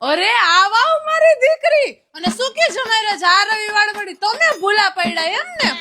અરે આવાવ મારી દીકરી અને શું કે જમાઈ રે આ રવિવાર વળી તમે ભૂલા પડ્યા એમ ને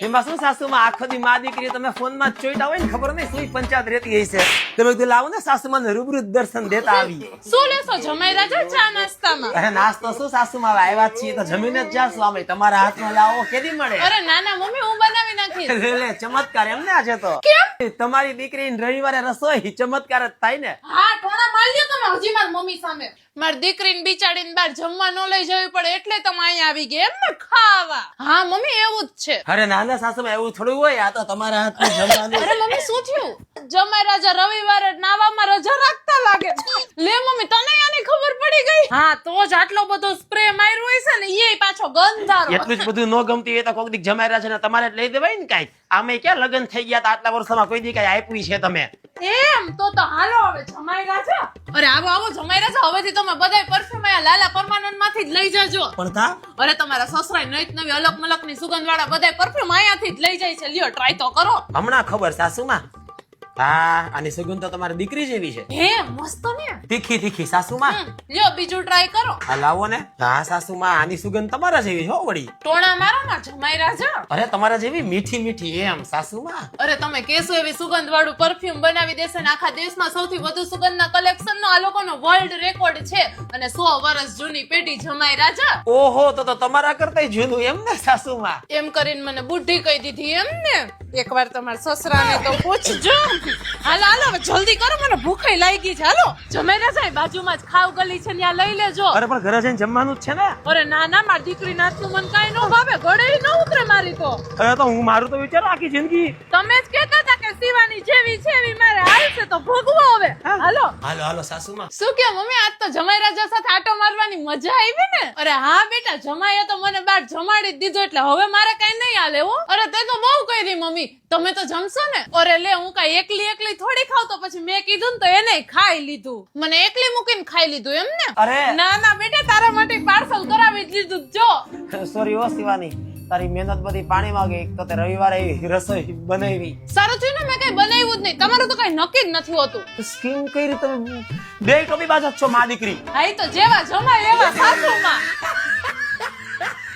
એમાં શું સાસુમાં આખો દી માં દીકરી તમે ફોનમાં જ ચોઈટા હોય ને ખબર નહીં શું પંચાયત રહેતી હશે. તમે કીધું લાવો ને સાસુમાં રૂબરૂ દર્શન દેતા આવી. શું લેશો જમાઈ રાજા ચા નાસ્તામાં? અરે નાસ્તો શું સાસુમાં આવ્યા જ છીએ તો જમીને જ જાશું. આમે તમારા હાથમાં લાવો કેદી મળે? અરે નાના મમ્મી હું બનાવી નાખીશ. લે લે ચમત્કાર એમ ને આજે તો કેમ? તમારી દીકરી રવિવારે રસોઈ ચમત્કાર જ થાય ને. હા ટોણા મારી લ્યો તમે હજી મારી મમ્મી સામે. મારી દીકરીને બિચારીને બહાર જમવા ન લઈ જવી પડે એટલે તમે અહીંયા આવી ગયા એમ ને ખાવા. હા મમ્મી એવું જ છે. અરે નાના સાસુમાં એવું થોડું હોય. આ તો તમારા હાથનું જમવાનું. અરે મમ્મી શું થયું? જમાઈ રાજા રવિવારે નાવામાં રજા રાખતા લાગે છે. લે મમ્મી તને આની ખબર પડી ગઈ? હા તો જ આટલો બધો સ્પ્રે માર્યો હોય છે ને એ પાછો ગંધારો. એટલું જ બધું ન ગમતી હોય તો કોક દીક જમાઈ રહ્યા છે ને તમારે જ લઈ દેવાય ને કાંઈ. આમે ક્યાં લગ્ન થઈ ગયા તા આટલા વર્ષોમાં કોઈ દી કાંઈ આપ્યું છે તમે? એમ તો હાલો હવે જમાઈ રાજા. અરે આવો આવો જમાઈ રાજા હવેથી તમે બધાય પરફ્યુમ આ લાલા પરમાનંદ માંથી જ લઈ જાજો. પણ તા અરે તમારા સસરાય નવી નવી અલગ મલક ની સુગંધ વાળા બધાય પરફ્યુમ અહીંયાથી જ લઈ જાય છે. લ્યો ટ્રાય તો કરો. હમણાં ખબર સાસુમાં. હા આની સુગંધ તો તમારી દીકરી જેવી છે. હે મસ્ત ને તીખી તીખી સાસુમાં. લ્યો બીજું ટ્રાય કરો. આ લાવો ને. હા સાસુમાં આની સુગંધ તમારા જેવી હો વળી. ટોણા મારો ના જમાઈ રાજા. અરે તમારા જેવી મીઠી મીઠી એમ સાસુમાં. અરે તમે કેસો એવી સુગંધ વાળું પરફ્યુમ બનાવી દેશે ને આખા દેશમાં સૌથી વધુ સુગંધના કલેક્શન નો આ લોકોનો વર્લ્ડ રેકોર્ડ છે અને 100 વર્ષ જૂની પેઢી જમાઈ રાજા. ઓહો તો તમારા કરતા જૂનું એમ ને સાસુમાં. એમ કરીને મને બુદ્ધિ કહી દીધી એમ ને. એકવાર તમારા સસરાને તો પૂછજો. હાલો હાલો હવે જલ્દી કરો મને ભૂખ લાગી છે. હાલો જમાઈ રાજા બાજુમાં જ ખાવ ગલી છે ત્યાં લઈ લેજો. અરે પણ ઘરે જઈને જમવાનું જ છે ને. અરે ના ના મારી દીકરી નાચનું મન કાઈ ન ભાવે ગળે ન ઉતરે મારી તો. અરે તો હું મારું તો વિચારો આખી જિંદગી. તમે જ કહેતા હતા કે શિવાની જેવી છે એવી મારે હાલશે તો ભોગવો હવે. હાલો હાલો હાલો સાસુમાં. શું કે મમ્મી આજ તો જમાઈ રાજા સાથે આટો મારવાની મજા આવી ને? અરે હા બેટા જમાઈએ તો મને બહાર જમાડી જ દીધો એટલે હવે મારે કઈ નહીં હાલે હો. અરે તે તો બહુ કહી દી મમ્મી તમે તો જમશો ને? અરે લે હું કઈ એકલી થોડી ખાવ તો પછી મેં કીધું ને તો એને ખાઈ લીધું. મને એકલી મૂકીને ખાઈ લીધું એમ ને? અરે ના ના બેટા તારા માટે પાર્સલ કરાવી જ લીધું જો. સોરી હો શિવાની તારી મહેનત બધી પાણીમાં ગઈ. એક તો તે રવિવારે એવી રસોઈ બનાવી. સારું થયું ને મેં કઈ બનાવ્યું જ નહીં. તમારું તો કઈ નક્કી જ નથી હોતું. સ્કીમ કઈ રીતે બે ટોપી બાજુ જ છો માં દીકરી. હા ઈ તો જેવા જમાય એવા સાસુમાં.